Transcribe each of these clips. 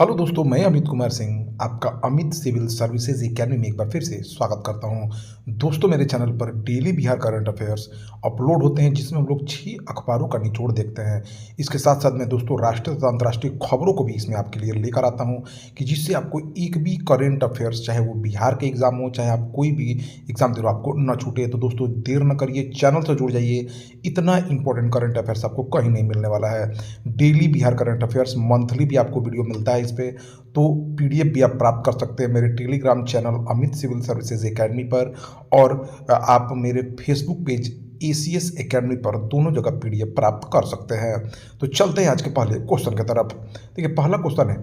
Hello दोस्तों, मैं अमित कुमार सिंह आपका अमित सिविल सर्विसेज एकेडमी में एक बार फिर से स्वागत करता हूं। दोस्तों, मेरे चैनल पर daily Bihar current affairs upload होते हैं जिसमें हम लोग 6 अखबारों का निचोड़ देखते हैं। इसके साथ साथ मैं दोस्तों राष्ट्रीय तथा अंतर्राष्ट्रीय खबरों को भी इसमें आपके लिए लेकर आता हूं कि जिससे आपको एक भी करंट अफेयर्स, चाहे वो बिहार के एग्जाम हो, चाहे आप कोई भी एग्जाम दे रहे हो, आपको न छूटे। तो दोस्तों देर न करिए, चैनल से जुड़ जाइए। इतना इंपॉर्टेंट करंट अफेयर्स आपको कहीं नहीं मिलने वाला है। Daily Bihar current affairs monthly भी आपको वीडियो मिलता है इस पे, तो पीडीएफ भी आप प्राप्त कर सकते हैं मेरे Telegram channel Amit civil services academy पर, और आप मेरे फेसबुक पेज एसीएस एकेडमी पर दोनों जगह पीडीएफ प्राप्त कर सकते हैं। तो चलते हैं आज के पहले क्वेश्चन की तरफ। देखिए, पहला क्वेश्चन है,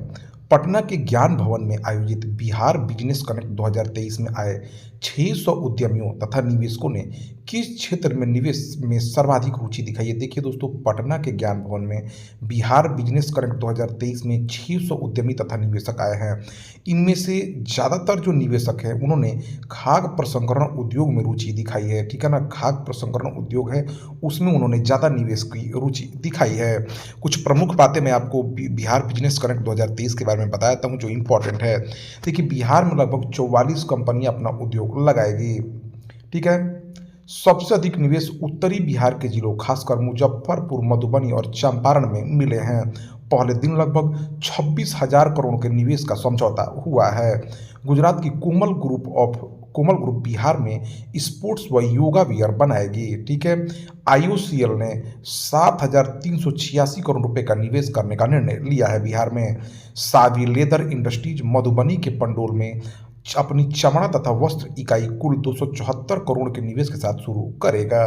पटना के ज्ञान भवन में आयोजित बिहार बिजनेस कनेक्ट 2023 में आए 600 उद्यमियों तथा निवेशकों ने किस क्षेत्र में निवेश में सर्वाधिक रुचि दिखाई है। देखिए दोस्तों, पटना के ज्ञान भवन में बिहार बिजनेस कनेक्ट 2023 में 600 उद्यमी तथा निवेशक आए हैं। इनमें से ज़्यादातर जो निवेशक हैं उन्होंने खाद्य प्रसंस्करण उद्योग में रुचि दिखाई है। ठीक है ना, खाद्य प्रसंस्करण उद्योग है उसमें उन्होंने ज़्यादा निवेश की रुचि दिखाई है। कुछ प्रमुख बातें मैं आपको बिहार बिजनेस कनेक्ट 2023 के बारे में बताता हूँ जो इम्पोर्टेंट है। देखिए, बिहार में लगभग 44 कंपनियां अपना उद्योग लगाएगी। ठीक है, सबसे अधिक निवेश उत्तरी बिहार के जिलों खासकर मुजफ्फरपुर, मधुबनी और चंपारण में मिले हैं। पहले दिन लगभग 26,000 करोड़ के निवेश का समझौता हुआ है। गुजरात की कोमल ग्रुप बिहार में स्पोर्ट्स व योगा वियर बनाएगी। ठीक है, आईओसीएल ने 7,386 करोड़ रुपए का निवेश करने का निर्णय लिया है बिहार में। सावी लेदर इंडस्ट्रीज मधुबनी के पंडोल में अपनी चमड़ा तथा वस्त्र इकाई कुल 274 करोड़ के निवेश के साथ शुरू करेगा।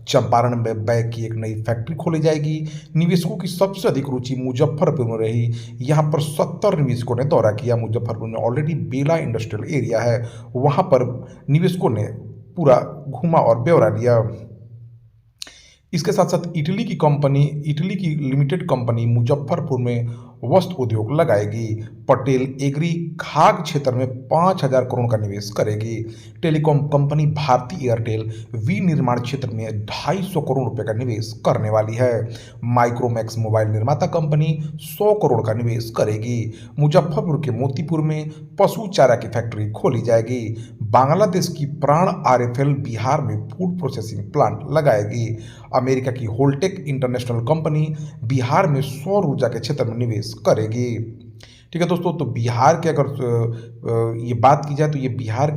चंपारण में बैग की एक नई फैक्ट्री खोली जाएगी। निवेशकों की सबसे अधिक रुचि मुजफ्फरपुर में रही। यहां पर 70 निवेशकों ने दौरा किया। मुजफ्फरपुर में ऑलरेडी बेला इंडस्ट्रियल एरिया है, वहां पर निवेशकों ने पूरा घूमा और ब्यौरा लिया। इसके साथ साथ इटली की लिमिटेड कंपनी मुजफ्फरपुर में वस्त्र उद्योग लगाएगी। पटेल एग्री खाद्य क्षेत्र में 5,000 करोड़ का निवेश करेगी। टेलीकॉम कंपनी भारती एयरटेल विनिर्माण क्षेत्र में 250 करोड़ रुपए का निवेश करने वाली है। माइक्रोमैक्स मोबाइल निर्माता कंपनी 100 करोड़ का निवेश करेगी। मुजफ्फरपुर के मोतीपुर में पशु चारा की फैक्ट्री खोली जाएगी। बांग्लादेश की प्राण आरएफएल बिहार में फूड प्रोसेसिंग प्लांट लगाएगी। अमेरिका की होल्टेक इंटरनेशनल कंपनी बिहार में सौर ऊर्जा के क्षेत्र में निवेश करेगी। ठीक है दोस्तों, तो बिहार के अगर ये बात की जाए तो ये बिहार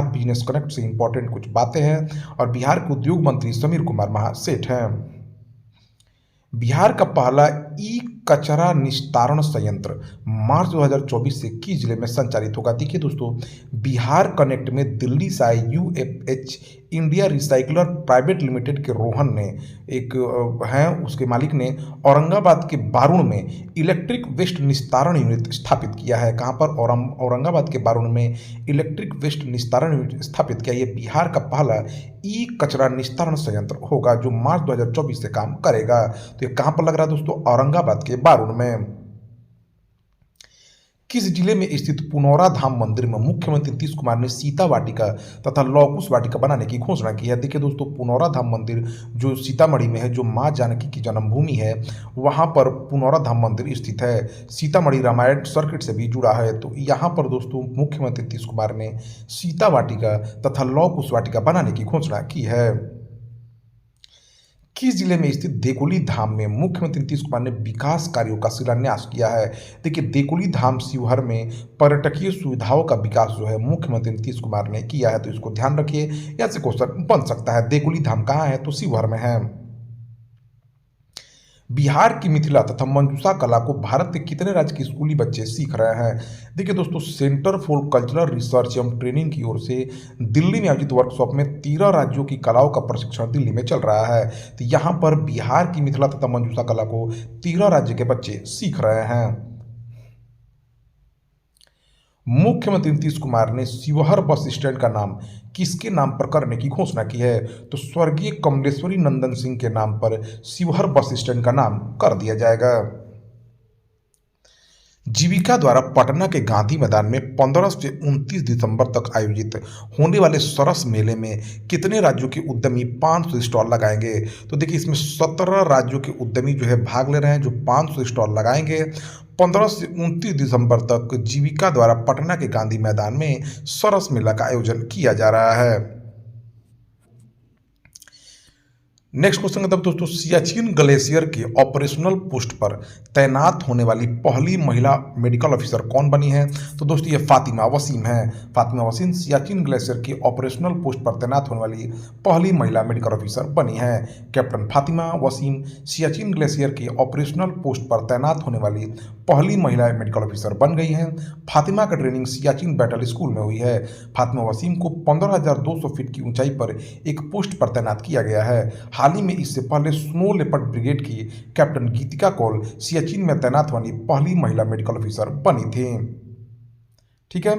बिजनेस कनेक्ट से इंपॉर्टेंट कुछ बातें हैं, और बिहार के उद्योग मंत्री समीर कुमार महासेठ हैं। बिहार का पहला ई कचरा निस्तारण संयंत्र मार्च 2024 से किस जिले में संचालित होगा। देखिए दोस्तों, बिहार कनेक्ट में दिल्ली से आए यूएफएच इंडिया रिसाइकलर प्राइवेट लिमिटेड के रोहन ने उसके मालिक ने औरंगाबाद के बारुण में इलेक्ट्रिक वेस्ट निस्तारण यूनिट स्थापित किया है। कहाँ पर? औरंगाबाद के बारुण में इलेक्ट्रिक वेस्ट निस्तारण यूनिट स्थापित किया। ये बिहार का पहला ई कचरा निस्तारण संयंत्र होगा जो मार्च 2024 से काम करेगा। तो ये कहाँ पर लग रहा है दोस्तों? औरंगाबाद के बारुण में। किस जिले में स्थित पुनौरा धाम मंदिर में मुख्यमंत्री नीतीश कुमार ने सीता वाटिका तथा लौह कुश वाटिका बनाने की घोषणा की है। देखिए दोस्तों, पुनौरा धाम मंदिर जो सीतामढ़ी में है, जो मां जानकी की जन्मभूमि है, वहां पर पुनौरा धाम मंदिर स्थित है। सीतामढ़ी रामायण सर्किट से भी जुड़ा है। तो यहां पर दोस्तों मुख्यमंत्री नीतीश कुमार ने सीता वाटिका तथा लौह कुश वाटिका बनाने की घोषणा की है। किस जिले में स्थित देकुली धाम में मुख्यमंत्री नीतीश कुमार ने विकास कार्यों का शिलान्यास किया है। देखिए, देकुली धाम शिवहर में पर्यटकीय सुविधाओं का विकास जो है मुख्यमंत्री नीतीश कुमार ने किया है। तो इसको ध्यान रखिए, यहाँ से क्वेश्चन बन सकता है। देकुली धाम कहाँ है? तो शिवहर में है। बिहार की मिथिला तथा मंजूषा कला को भारत के कितने राज्य के स्कूली बच्चे सीख रहे हैं। देखिए दोस्तों, सेंटर फॉर कल्चरल रिसर्च एवं ट्रेनिंग की ओर से दिल्ली में आयोजित वर्कशॉप में 13 राज्यों की कलाओं का प्रशिक्षण दिल्ली में चल रहा है। तो यहाँ पर बिहार की मिथिला तथा मंजूषा कला को 13 राज्य के बच्चे सीख रहे हैं। मुख्यमंत्री नीतीश कुमार ने शिवहर बस स्टैंड का नाम किसके नाम पर करने की घोषणा की है। तो स्वर्गीय कमलेश्वरी नंदन सिंह के नाम पर शिवहर बस स्टैंड का नाम कर दिया जाएगा। जीविका द्वारा पटना के गांधी मैदान में 15 से 29 दिसंबर तक आयोजित होने वाले सरस मेले में कितने राज्यों के उद्यमी 500 स्टॉल लगाएंगे। तो देखिए, इसमें 17 राज्यों के उद्यमी जो है भाग ले रहे हैं, जो 500 स्टॉल लगाएंगे। 15 से 29 दिसंबर तक जीविका द्वारा पटना के गांधी मैदान में सरस मेला का आयोजन किया जा रहा है। नेक्स्ट क्वेश्चन तब दोस्तों, सियाचिन ग्लेशियर के ऑपरेशनल पोस्ट पर तैनात होने वाली पहली महिला मेडिकल ऑफिसर कौन बनी है? तो दोस्तों ये फातिमा वसीम है। फातिमा वसीम सियाचिन ग्लेशियर की ऑपरेशनल पोस्ट पर तैनात होने वाली पहली महिला मेडिकल ऑफिसर बनी है। कैप्टन फातिमा वसीम सियाचिन ग्लेशियर की ऑपरेशनल पोस्ट पर तैनात होने वाली पहली महिला मेडिकल ऑफिसर बन गई हैं। फातिमा का ट्रेनिंग सियाचिन बैटल स्कूल में हुई है। फातिमा वसीम को 15,200 फीट की ऊंचाई पर एक पोस्ट पर तैनात किया गया है। हाल ही में इससे पहले स्नो लेपर्ड ब्रिगेड की कैप्टन गीतिका कौल सियाचिन में तैनात होने पहली महिला मेडिकल ऑफिसर बनी थी। ठीक है।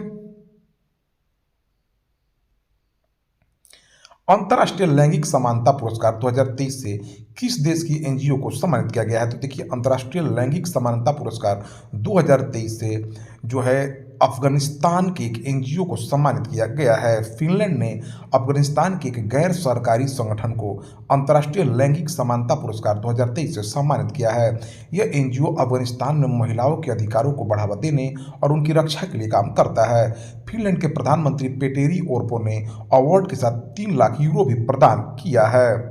अंतर्राष्ट्रीय लैंगिक समानता पुरस्कार 2023 से किस देश की एनजीओ को सम्मानित किया गया है? तो देखिए, अंतर्राष्ट्रीय लैंगिक समानता पुरस्कार 2023 से जो है अफगानिस्तान के एक एनजीओ को सम्मानित किया गया है। फिनलैंड ने अफगानिस्तान के एक गैर सरकारी संगठन को अंतर्राष्ट्रीय लैंगिक समानता पुरस्कार 2023 से सम्मानित किया है। यह एनजीओ अफगानिस्तान में महिलाओं के अधिकारों को बढ़ावा देने और उनकी रक्षा के लिए काम करता है। फिनलैंड के प्रधानमंत्री पेटेरी ओर्पो ने अवार्ड के साथ 3 लाख यूरो भी प्रदान किया है।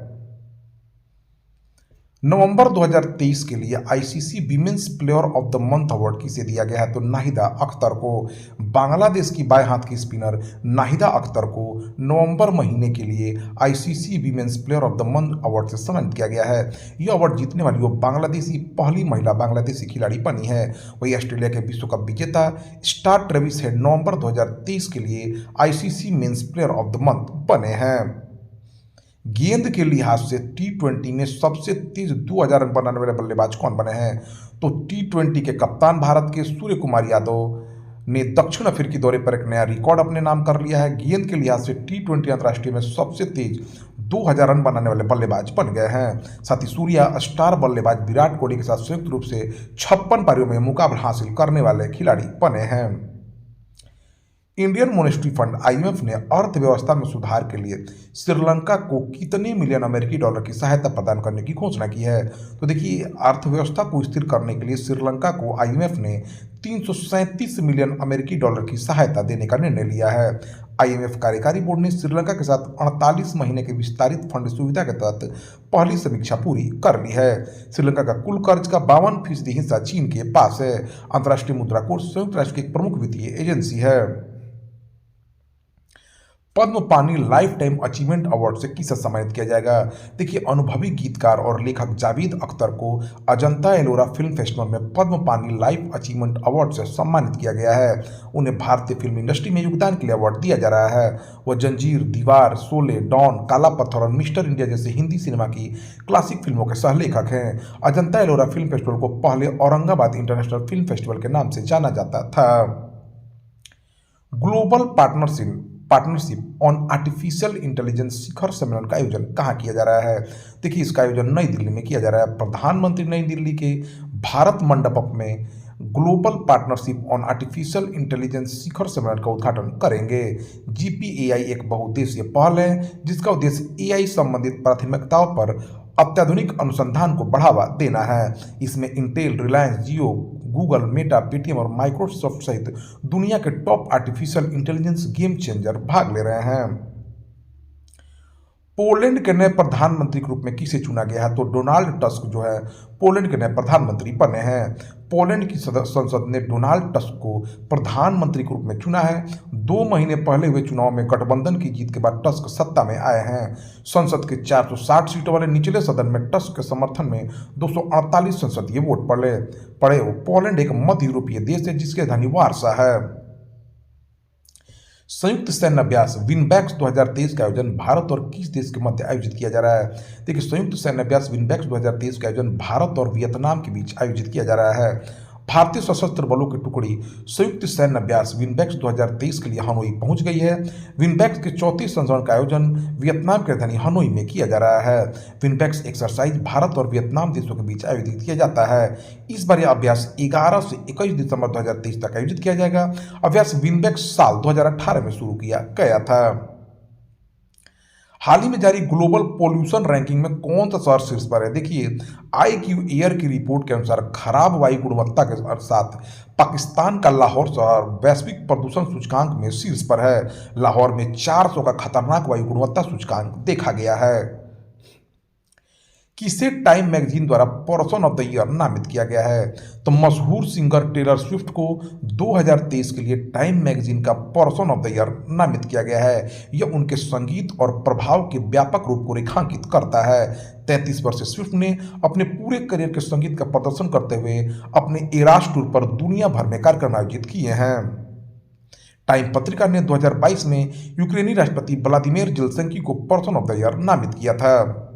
नवंबर 2023 के लिए ICC women's player of the month award किसे दिया गया है? तो नाहिदा अख्तर को। बांग्लादेश की बाएं हाथ की स्पिनर नाहिदा अख्तर को नवंबर महीने के लिए ICC women's player of the month award से सम्मानित किया गया है। यह अवार्ड जीतने वाली वो बांग्लादेशी पहली महिला बांग्लादेशी खिलाड़ी बनी है। वही ऑस्ट्रेलिया के विश्व कप विजेता स्टार ट्रेविस हेड नवंबर 2023 के लिए ICC men's player of the month बने हैं। गेंद के लिहाज से टी20 में सबसे तेज 2000 रन बनाने वाले बल्लेबाज कौन बने हैं? तो टी20 के कप्तान भारत के सूर्य कुमार यादव ने दक्षिण अफ्रीकी दौरे पर एक नया रिकॉर्ड अपने नाम कर लिया है। गेंद के लिहाज से टी20 अंतर्राष्ट्रीय में सबसे तेज 2000 रन बनाने वाले बल्लेबाज बन गए हैं। साथ ही सूर्या स्टार बल्लेबाज विराट कोहली के साथ संयुक्त रूप से 56 पारियों में मुकाबला हासिल करने वाले खिलाड़ी बने हैं। इंडियन मॉनेटरी फंड आईएमएफ ने अर्थव्यवस्था में सुधार के लिए श्रीलंका को कितने मिलियन अमेरिकी डॉलर की सहायता प्रदान करने की घोषणा की है? तो देखिए, अर्थव्यवस्था को स्थिर करने के लिए श्रीलंका को आईएमएफ ने 337 मिलियन अमेरिकी डॉलर की सहायता देने का निर्णय लिया है। आईएमएफ कार्यकारी बोर्ड ने श्रीलंका के साथ 48 महीने के विस्तारित फंड सुविधा के तहत पहली समीक्षा पूरी कर ली है। श्रीलंका का कुल कर्ज का 52% हिस्सा चीन के पास है। अंतर्राष्ट्रीय मुद्रा कोष संयुक्त राष्ट्र की एक प्रमुख वित्तीय एजेंसी है। पद्म पानी लाइफ टाइम अचीवमेंट अवार्ड से किसे सम्मानित किया जाएगा? देखिए, अनुभवी गीतकार और लेखक जावेद अख्तर को अजंता एलोरा फिल्म फेस्टिवल में पद्म पानी लाइफ अचीवमेंट अवार्ड से सम्मानित किया गया है। उन्हें भारतीय फिल्म इंडस्ट्री में योगदान के लिए अवार्ड दिया जा रहा है। वह जंजीर, दीवार, शोले, डॉन, काला पत्थर और मिस्टर इंडिया जैसे हिंदी सिनेमा की क्लासिक फिल्मों के सहलेखक हैं। अजंता एलोरा फिल्म फेस्टिवल को पहले औरंगाबाद इंटरनेशनल फिल्म फेस्टिवल के नाम से जाना जाता था। Global partnership on artificial intelligence शिखर सम्मेलन का आयोजन कहाँ किया जा रहा है? देखिए, इसका आयोजन नई दिल्ली में किया जा रहा है। प्रधानमंत्री नई दिल्ली के भारत मंडपम में global partnership on artificial intelligence शिखर सम्मेलन का उद्घाटन करेंगे। जीपीएआई एक बहुउद्देशीय पहल है जिसका उद्देश्य एआई संबंधित प्राथमिकताओं पर अत्याधुनिक अनुसंधान को बढ़ावा देना है। इसमें इंटेल, रिलायंस, जियो, गूगल, मेटा, पेटीएम और माइक्रोसॉफ्ट सहित दुनिया के top artificial intelligence game changer भाग ले रहे हैं। पोलैंड के नए प्रधानमंत्री के रूप में किसे चुना गया है? तो डोनाल्ड टस्क जो है पोलैंड के नए प्रधानमंत्री बने हैं। पोलैंड की संसद ने डोनाल्ड टस्क को प्रधानमंत्री के रूप में चुना है। 2 महीने पहले हुए चुनाव में गठबंधन की जीत के बाद टस्क सत्ता में आए हैं। संसद के 460 सीटों वाले निचले सदन में टस्क के समर्थन में 248 संसदीय वोट पड़े। पोलैंड एक मध्य यूरोपीय देश है जिसकी राजधानी वार्सा है। संयुक्त सैन्य अभ्यास विनबैक्स 2023 का आयोजन भारत और किस देश के मध्य आयोजित किया जा रहा है? देखिए, संयुक्त सैन्य अभ्यास विनबैक्स 2023 का आयोजन भारत और वियतनाम के बीच आयोजित किया जा रहा है। भारतीय सशस्त्र बलों की टुकड़ी संयुक्त सैन्य अभ्यास विनबैक्स 2023 के लिए हनोई पहुंच गई है। विनबैक्स के 34 संस्करण का आयोजन वियतनाम की राजधानी हनोई में किया जा रहा है। विनबैक्स एक्सरसाइज भारत और वियतनाम देशों के बीच आयोजित किया जाता है। इस बार यह अभ्यास 11 से 21 दिसंबर 2023 तक आयोजित किया जाएगा। अभ्यास विनबैक्स साल 2018 में शुरू किया गया था। हाल ही में जारी ग्लोबल पोल्यूशन रैंकिंग में कौन सा शहर शीर्ष पर है? देखिए, IQ एयर की रिपोर्ट के अनुसार खराब वायु गुणवत्ता के साथ पाकिस्तान का लाहौर शहर वैश्विक प्रदूषण सूचकांक में शीर्ष पर है। लाहौर में 400 का खतरनाक वायु गुणवत्ता सूचकांक देखा गया है। किसे टाइम मैगजीन द्वारा पर्सन ऑफ द ईयर नामित किया गया है? तो मशहूर सिंगर टेलर स्विफ्ट को 2023 के लिए टाइम मैगजीन का पर्सन ऑफ द ईयर नामित किया गया है। यह उनके संगीत और प्रभाव के व्यापक रूप को रेखांकित करता है। 33 वर्षीय स्विफ्ट ने अपने पूरे करियर के संगीत का प्रदर्शन करते हुए अपने इरास टूर पर दुनिया भर में कार्यक्रम आयोजित किए हैं। टाइम पत्रिका ने 2022 में यूक्रेनी राष्ट्रपति व्लादिमीर जेलेंस्की को पर्सन ऑफ द ईयर नामित किया था।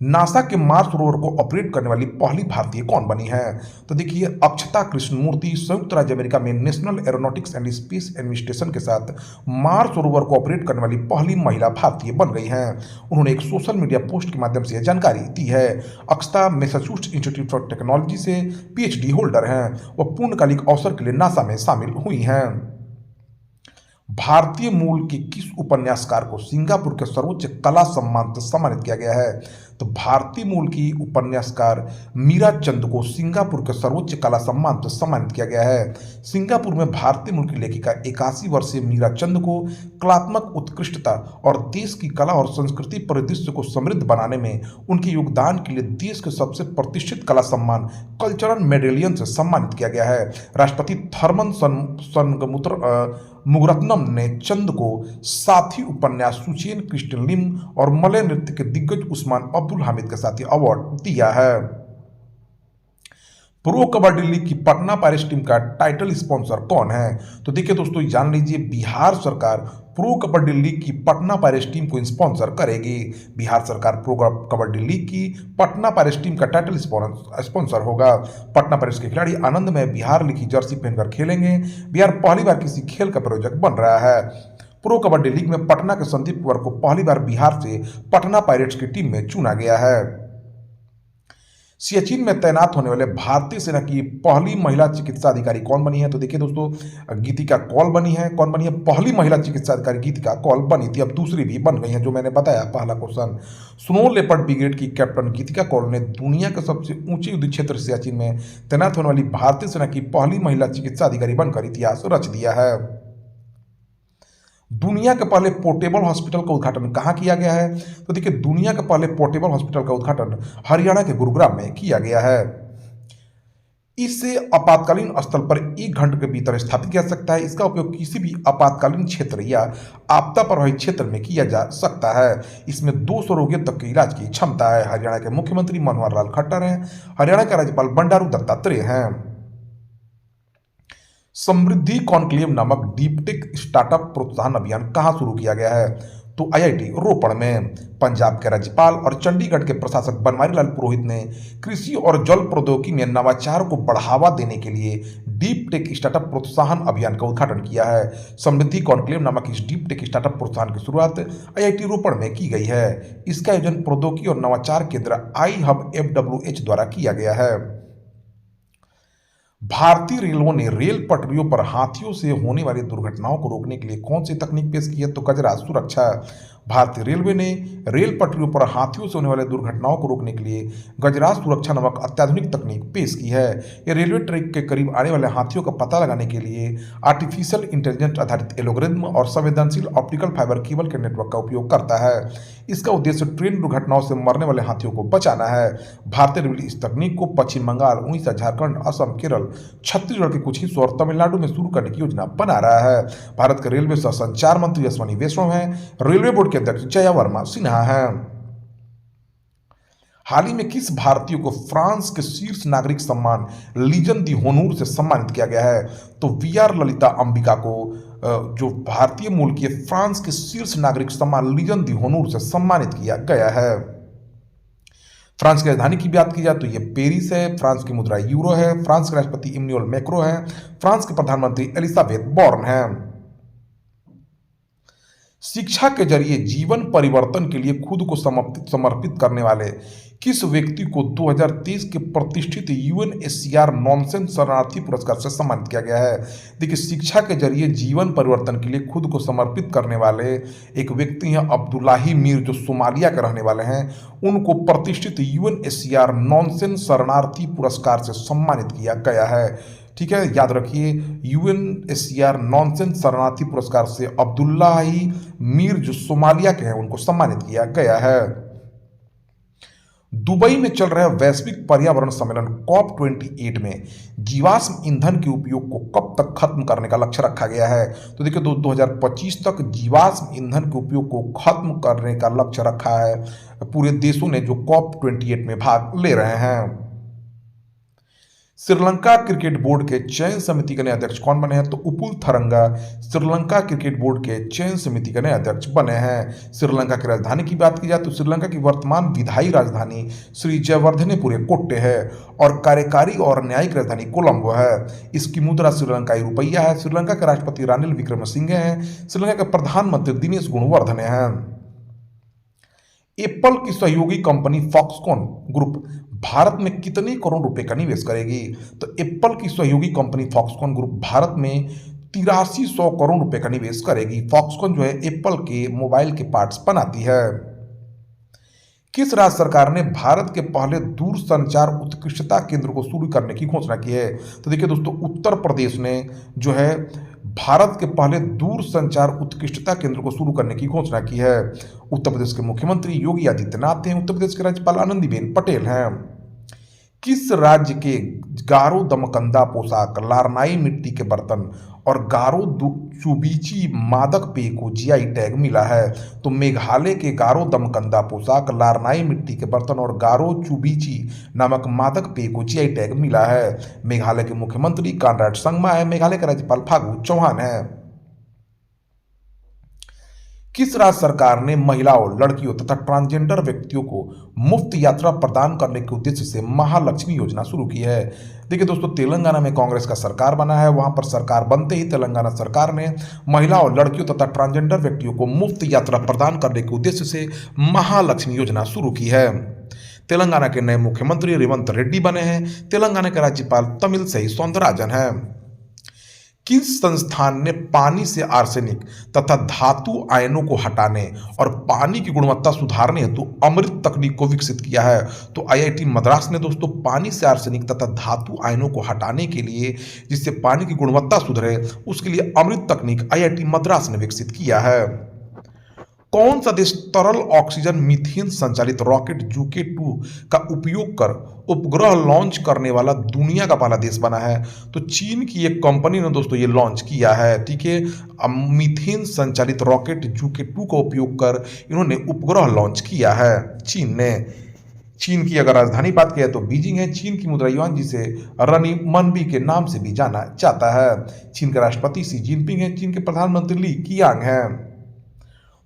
नासा के मार्स रोवर को ऑपरेट करने वाली पहली भारतीय कौन बनी है? तो देखिए, अक्षता कृष्णमूर्ति संयुक्त राज्य अमेरिका में national aeronautics and space administration के साथ मार्स रोवर को ऑपरेट करने वाली पहली महिला भारतीय बन गई हैं। उन्होंने एक सोशल मीडिया पोस्ट के माध्यम से यह जानकारी दी है। अक्षता मैसाचुसेट्स इंस्टीट्यूट फॉर टेक्नोलॉजी से PhD होल्डर हैं। वह पूर्णकालिक अवसर के लिए नासा में शामिल हुई हैं। भारतीय मूल के किस उपन्यासकार को सिंगापुर के सर्वोच्च कला सम्मान से सम्मानित किया गया है? तो भारतीय मूल की उपन्यासकार मीरा चंद को सिंगापुर के सर्वोच्च कला सम्मान से सम्मानित किया गया है। सिंगापुर में भारतीय मूल की लेखिका 81 वर्षीय मीरा चंद को कलात्मक उत्कृष्टता और देश की कला और संस्कृति परिदृश्य को समृद्ध बनाने में उनके योगदान के लिए देश के सबसे प्रतिष्ठित कला सम्मान कल्चरल मेडेलियन से सम्मानित किया गया है। राष्ट्रपति थर्मन मुगरत्नम ने चंद को साथी उपन्यास सुचेन क्रिस्टिन लिम और मलय नृत्य के दिग्गज उस्मान अब्दुल हामिद के साथ अवार्ड दिया है। प्रो कबड्डी लीग की पटना पायरेट्स टीम का टाइटल स्पॉन्सर कौन है? तो देखिए दोस्तों, जान लीजिए, बिहार सरकार प्रो कबड्डी लीग की पटना पायरेट्स टीम को स्पॉन्सर करेगी। बिहार सरकार प्रो कबड्डी लीग की पटना पायरेट्स टीम का टाइटल स्पॉन्सर होगा। पटना पायरेट्स के खिलाड़ी आनंद में बिहार लिखी जर्सी पहनकर खेलेंगे। बिहार पहली बार किसी खेल का प्रायोजक बन रहा है। प्रो कबड्डी लीग में पटना के संदीप कुंवर को पहली बार बिहार से पटना पायरेट्स की टीम में चुना गया है। सियाचिन में तैनात होने वाले भारतीय सेना की पहली महिला चिकित्सा अधिकारी कौन बनी है? तो देखिए दोस्तों, गीतिका कौल बनी है। कौन बनी है? पहली महिला चिकित्सा अधिकारी गीतिका कौल बनी थी, अब दूसरी भी बन गई है, जो मैंने बताया पहला क्वेश्चन। स्नो लेपर्ड ब्रिगेड की कैप्टन गीतिका कौल ने दुनिया के सबसे ऊंचे युद्ध क्षेत्र सियाचिन में तैनात होने वाली भारतीय सेना की पहली महिला चिकित्सा अधिकारी बनकर इतिहास रच दिया है। दुनिया के पहले पोर्टेबल हॉस्पिटल का उद्घाटन कहाँ किया गया है? तो देखिए, दुनिया के पहले पोर्टेबल हॉस्पिटल का उद्घाटन हरियाणा के गुरुग्राम में किया गया है। इसे आपातकालीन स्थल पर 1 घंटे के भीतर स्थापित किया जा सकता है। इसका उपयोग किसी भी आपातकालीन क्षेत्र या आपदा प्रभावित क्षेत्र में किया जा सकता है। इसमें 200 रोगियों तक के इलाज की क्षमता है। हरियाणा के मुख्यमंत्री मनोहर लाल खट्टर हैं। हरियाणा के राज्यपाल बंडारू दत्तात्रेय हैं। समृद्धि कॉन्क्लेव नामक डीपटेक स्टार्टअप प्रोत्साहन अभियान कहाँ शुरू किया गया है? तो IIT रोपड़ में। पंजाब के राज्यपाल और चंडीगढ़ के प्रशासक बनवारी लाल पुरोहित ने कृषि और जल प्रौद्योगिकी में नवाचार को बढ़ावा देने के लिए डीपटेक स्टार्टअप प्रोत्साहन अभियान का उद्घाटन किया है। समृद्धि कॉन्क्लेव नामक इस डीपटेक स्टार्टअप प्रोत्साहन की शुरुआत IIT रोपड़ में की गई है। इसका आयोजन प्रौद्योगिकी और नवाचार केंद्र iHub FWH द्वारा किया गया है। भारतीय रेलवे ने रेल पटरियों पर हाथियों से होने वाली दुर्घटनाओं को रोकने के लिए कौन सी तकनीक पेश की है? तो गजराज सुरक्षा। भारतीय रेलवे ने रेल पटरियों पर हाथियों से होने वाले दुर्घटनाओं को रोकने के लिए गजराज सुरक्षा नामक अत्याधुनिक तकनीक पेश की है। यह रेलवे ट्रैक के करीब आने वाले हाथियों का पता लगाने के लिए आर्टिफिशियल इंटेलिजेंस आधारित एल्गोरिथम और संवेदनशील ऑप्टिकल फाइबर केबल के नेटवर्क का उपयोग करता है। इसका उद्देश्य ट्रेन दुर्घटनाओं से मरने वाले हाथियों को बचाना है। भारतीय रेलवे इस तकनीक को पश्चिम बंगाल, उड़ीसा, झारखंड, असम, केरल, छत्तीसगढ़ के कुछ हिस्सों और तमिलनाडु में शुरू करने की योजना बना रहा है। भारत के रेलवे सह संचार मंत्री अश्विनी वैष्णव हैं। रेलवे बोर्ड के अध्यक्ष जया वर्मा सिन्हा हैं। हाल ही में किस भारतीय को फ्रांस के शीर्ष नागरिक सम्मान लीजन दी होनूर से सम्मानित किया गया है? तो VR ललिता अंबिका को, जो भारतीय मूल की फ्रांस के शीर्ष नागरिक सम्मान लीजन दी होनूर से सम्मानित किया गया है। फ्रांस की राजधानी की बात की जाए तो ये पेरिस है। फ्रांस की मुद्रा यूरो है। फ्रांस के राष्ट्रपति इमैनुअल मैक्रों हैं। फ्रांस के प्रधानमंत्री एलिजाबेथ बॉर्न हैं। शिक्षा के जरिए जीवन परिवर्तन के लिए खुद को समर्पित करने वाले किस व्यक्ति को 2023 के प्रतिष्ठित यूएनएचसीआर नॉनसेंस शरणार्थी पुरस्कार से सम्मानित किया गया है? देखिए, शिक्षा के जरिए जीवन परिवर्तन के लिए खुद को समर्पित करने वाले एक व्यक्ति हैं अब्दुल्लाही मीर, जो सोमालिया के रहने वाले हैं। उनको प्रतिष्ठित यूएनएचसीआर नॉनसेंस शरणार्थी पुरस्कार से सम्मानित किया गया है। ठीक है, याद रखिए, यूएनएचसीआर नॉनसेंस शरणार्थी पुरस्कार से अब्दुल्लाही मीर, जो सोमालिया के हैं, उनको सम्मानित किया गया है। दुबई में चल रहे वैश्विक पर्यावरण सम्मेलन COP28 में जीवाश्म ईंधन के उपयोग को कब तक खत्म करने का लक्ष्य रखा गया है? तो देखिए 2025 तक जीवाश्म ईंधन के उपयोग को खत्म करने का लक्ष्य रखा है पूरे देशों ने जो COP28 में भाग ले रहे हैं। श्रीलंका क्रिकेट बोर्ड के चयन समिति के नए अध्यक्ष कौन बने हैं? तो उपुल थरंगा श्रीलंका क्रिकेट बोर्ड के चयन समिति के नए अध्यक्ष बने हैं। श्रीलंका की राजधानी की बात की जाए तो श्रीलंका की वर्तमान विधायी राजधानी श्री जयवर्धनेपुरे कोट्टे है और कार्यकारी और न्यायिक राजधानी कोलंबो है। इसकी मुद्रा श्रीलंकाई रुपया है। श्रीलंका के राष्ट्रपति रानिल विक्रमसिंघे हैं। श्रीलंका के प्रधानमंत्री दिनेश गुणवर्धने हैं। एप्पल की सहयोगी कंपनी फॉक्सकॉन ग्रुप भारत में कितने करोड़ रुपए का निवेश करेगी? तो एप्पल की सहयोगी कंपनी फॉक्सकॉन ग्रुप भारत में 8300 करोड़ रुपए का निवेश करेगी। फॉक्सकॉन जो है एप्पल के मोबाइल के पार्ट्स बनाती है। किस राज्य सरकार ने भारत के पहले दूरसंचार उत्कृष्टता केंद्र को शुरू करने की घोषणा की है? तो देखिए दोस्तों, उत्तर प्रदेश ने जो है भारत के पहले दूरसंचार उत्कृष्टता केंद्र को शुरू करने की घोषणा की है। उत्तर प्रदेश के मुख्यमंत्री योगी आदित्यनाथ हैं। उत्तर प्रदेश के राज्यपाल आनंदीबेन पटेल हैं। किस राज्य के गारो दमकंदा पोशाक, लारनाई मिट्टी के बर्तन और गारो चुबीची मादक पेय को जीआई टैग मिला है? तो मेघालय के गारो दमकंदा पोशाक, लारनाई मिट्टी के बर्तन और गारो चुबीची नामक मादक पेय को जीआई टैग मिला है। मेघालय के मुख्यमंत्री कॉनराड संगमा है। मेघालय के राज्यपाल फागू चौहान है। किस राज्य सरकार ने महिलाओं, लड़कियों तथा ट्रांसजेंडर व्यक्तियों को मुफ्त यात्रा प्रदान करने के उद्देश्य से महालक्ष्मी योजना शुरू की है? देखिए दोस्तों, तेलंगाना में कांग्रेस का सरकार बना है। वहां पर सरकार बनते ही तेलंगाना सरकार ने महिलाओं, लड़कियों तथा ट्रांसजेंडर व्यक्तियों को मुफ्त यात्रा प्रदान करने के उद्देश्य से महालक्ष्मी योजना शुरू की है। तेलंगाना के नए मुख्यमंत्री रेवंत रेड्डी बने हैं। तेलंगाना के राज्यपाल तमिलसाई सौंदरराजन हैं। किस संस्थान ने पानी से आर्सेनिक तथा धातु आयनों को हटाने और पानी की गुणवत्ता सुधारने हेतु अमृत तकनीक को विकसित किया है? तो आईआईटी मद्रास ने दोस्तों पानी से आर्सेनिक तथा धातु आयनों को हटाने के लिए, जिससे पानी की गुणवत्ता सुधरे, उसके लिए अमृत तकनीक आईआईटी मद्रास ने विकसित किया है। कौन सा देश तरल ऑक्सीजन मीथेन संचालित रॉकेट जूके 2 का उपयोग कर उपग्रह लॉन्च करने वाला दुनिया का पहला देश बना है? तो चीन की एक कंपनी ने दोस्तों ये लॉन्च किया है। ठीक है, मीथेन संचालित रॉकेट जूके 2 का उपयोग कर इन्होंने उपग्रह लॉन्च किया है चीन ने। चीन की अगर राजधानी बात की है तो बीजिंग है। चीन की मुद्रा युआन, जिसे रनीमनबी के नाम से भी जाना जाता है। चीन के राष्ट्रपति शी जिनपिंग है। चीन के प्रधानमंत्री ली कियांग हैं।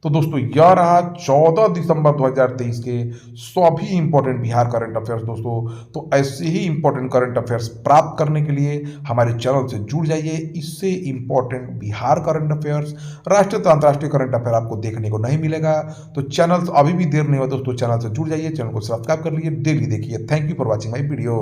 तो दोस्तों, यह रहा 14 दिसंबर 2023 के सभी इंपॉर्टेंट बिहार करंट अफेयर्स। दोस्तों, तो ऐसे ही इंपॉर्टेंट करंट अफेयर्स प्राप्त करने के लिए हमारे चैनल से जुड़ जाइए। इससे इंपॉर्टेंट बिहार करंट अफेयर्स, राष्ट्रीय तो अंतर्राष्ट्रीय करंट अफेयर आपको देखने को नहीं मिलेगा। तो चैनल अभी भी देर नहीं हुआ दोस्तों, चैनल से जुड़ जाइए, चैनल को सब्सक्राइब कर लीजिए, डेली देखिए। Thank you for watching my video.